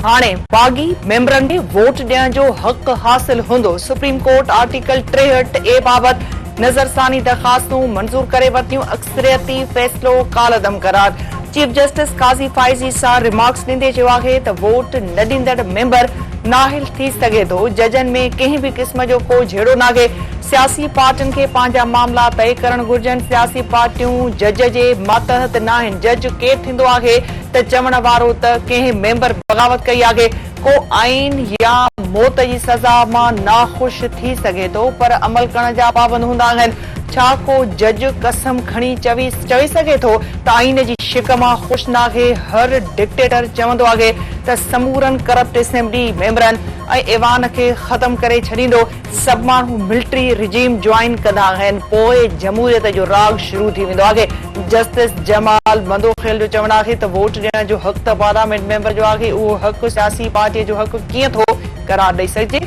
हाणे बागी मेंबरनि खे वोट ॾियण जो हक़ हासिल हूंदो। सुप्रीम कोर्ट आर्टिकल 63A बाबति नज़रसानी दरख़्वास्तूं मंज़ूर करे वरितियूं। अक्सरियती फ़ैसिलो कालअदम करार। चीफ जस्टिस काज़ी फाइज़ी सां रिमार्क्स ॾींदे चयो आहे त वोट न ॾींदड़ मेंबर नाहिल थी सघे थो। जजनि में कंहिं बि क़िस्म जो को झेड़ो नाहे। सियासी पार्टियुनि खे पंहिंजा मामला तइ करणु घुर्जनि। सियासी पार्टियूं जज जे मातहत न आहिनि। जज केरु थींदो आहे त चवण वारो त कंहिं मेंबर बग़ावत कई आहे। को आइन या मौत जी सज़ा मां नाख़ुश थी सघे थो, पर अमल करण जा पाबंद हूंदा आहिनि। छा को जज कसम खणी चई सघे थो त आइन जी शिक मां ख़ुशि नाहे? हर डिक्टेटर चवंदो आहे त समूरनि करप्ट असेंबली मेंबरनि ऐं ऐवान खे ख़तम करे छॾींदो। सभु माण्हू मिलिट्री रिजीम ज्वाइन कंदा आहिनि, पोइ जमहूरियत जो राग शुरू थी वेंदो आहे। जस्टिस जमाल मंदोखेल जो चवणु आहे त वोट ॾियण जो हक़ त पार्लियामेंट मेंबर जो आहे, उहो हक़ सियासी पार्टीअ जो हक़ कीअं थो करार ॾेई सघिजे?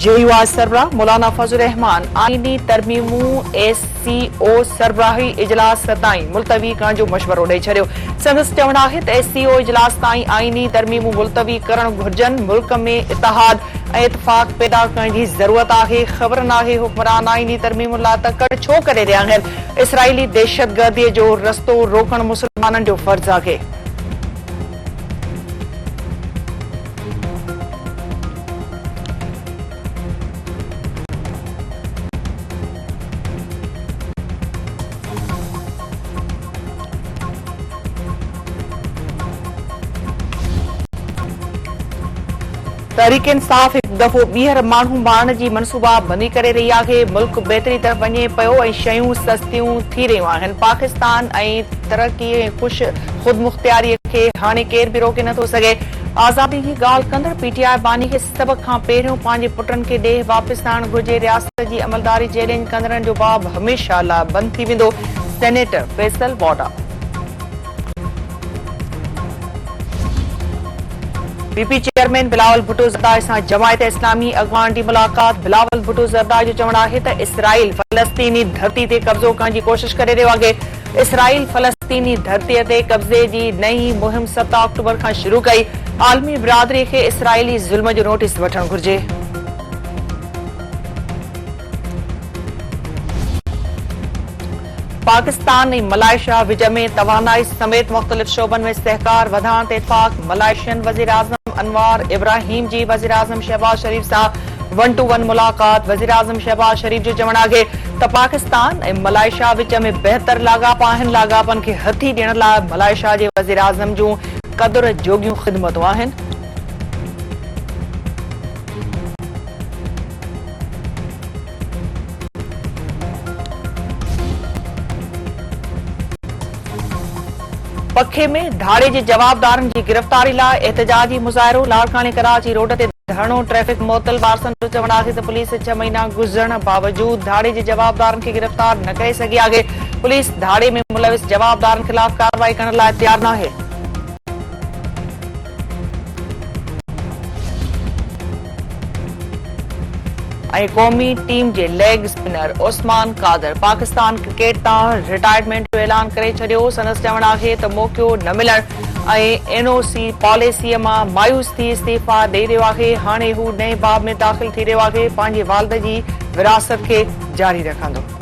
JUI सरबराह मौलाना फज़लुर रहमान आईनी तरमीमूं SCO सरबराही इजलास ताईं मुलतवी करण जो मशवरो ॾेई छॾियो। संदसि चवणु आहे त SCO इजलास ताईं आईनी तरमीमूं मुलतवी करणु घुर्जनि। मुल्क में इतिहाद ऐं इतफ़ाक़ पैदा करण जी ज़रूरत आहे। ख़बर नाहे हुक्मरान आईनी तरमीमुनि लाइ तकड़ि छो करे रहिया आहिनि। इसराइली दहशतगर्दीअ जो रस्तो रोकणु मुस्लमाननि जो फ़र्ज़ आहे। तहरीक इंसाफ़ हिकु दफ़ो ॿीहर माण्हू मारण जी मनसूबा बंदी करे रही आहे। मुल्क बहितरी तरफ़ वञे पियो ऐं शयूं सस्तियूं थी रहियूं आहिनि। पाकिस्तान ऐं तरक़ी ऐं ख़ुदि मुख़्तियारीअ खे हाणे केरु बि रोके नथो सघे। आज़ादी जी ॻाल्हि कंदड़ PTI बानी खे सभ खां पहिरियों पंहिंजे पुटनि खे ॾे वापसि आणणु घुर्जे। रियासत जी अमलदारी चैलेंज कंदड़नि जो बाब हमेशह लाइ बंदि थी वेंदो। Senator Faisal वॉडा। BP chairman Bilawal Bhutto Zardari सां जमायत इस्लामी अॻवान जी मुलाक़ात। बिलावल भुट्टो ज़रदारी जो चवणु आहे त इसराइल फ़लस्तीनी धरती ते कब्ज़ो करण जी कोशिश करे रहियो आहे। इसराइल फ़लस्तीनी धरतीअ ते कब्ज़े जी नई मुहिम 7 अक्टूबर खां शुरू कई। आलमी बिरादरी खे इसराइली ज़ुल्म जो नोटिस वठणु घुर्जे। पाकिस्तान ऐं मलाइशिया विच में तवानाई समेत मुख़्तलिफ़ शोबनि में सहकार वधाइण ते इत्फ़ाक़। मलाइशियन वज़ीर आज़म अनवार इब्राहिम जी वज़ीर आज़म शहबाज शरीफ़ सां 1-to-1 मुलाक़ात। वज़ीर आज़म शहबाज शरीफ़ जो चवणु आहे त पाकिस्तान ऐं मलाइशिया विच में बहितर लाॻापा आहिनि। लाॻापनि खे हथी ॾियण लाइ मलाइशिया जे वज़ीर आज़म जूं क़दुर जोगियूं ख़िदमतूं आहिनि। पखे में धाड़े जे जवाबदारनि जी गिरफ़्तारी लाइ एहतजाजी मुज़ाहिरो। लाड़कानी कराची रोड ते धरणो ट्रैफ़िक मुअत्तल। वारसनि जो चवणु आहे त पुलिस 6 महीना गुज़रण बावजूद धाड़े जे जवाबदारनि खे गिरफ़्तार न करे सघी आहे। पुलिस धाड़े में मुलविस जवाबदारनि ख़िलाफ़ कार्रवाई करण लाइ तयार नाहे। ऐं क़ौमी टीम जे leg spinner Usman Qadir Pakistan cricket तां रिटायरमेंट जो ऐलान करे छॾियो। संदसि चवणु आहे त मौक़ो न मिलण ऐं NOC पॉलिसीअ मां मायूस थी इस्तीफ़ा ॾेई रहियो आहे। हाणे हू नए बाब में दाख़िल थी रहियो आहे। पंहिंजे वालिद जी विरासत खे जारी रखंदो।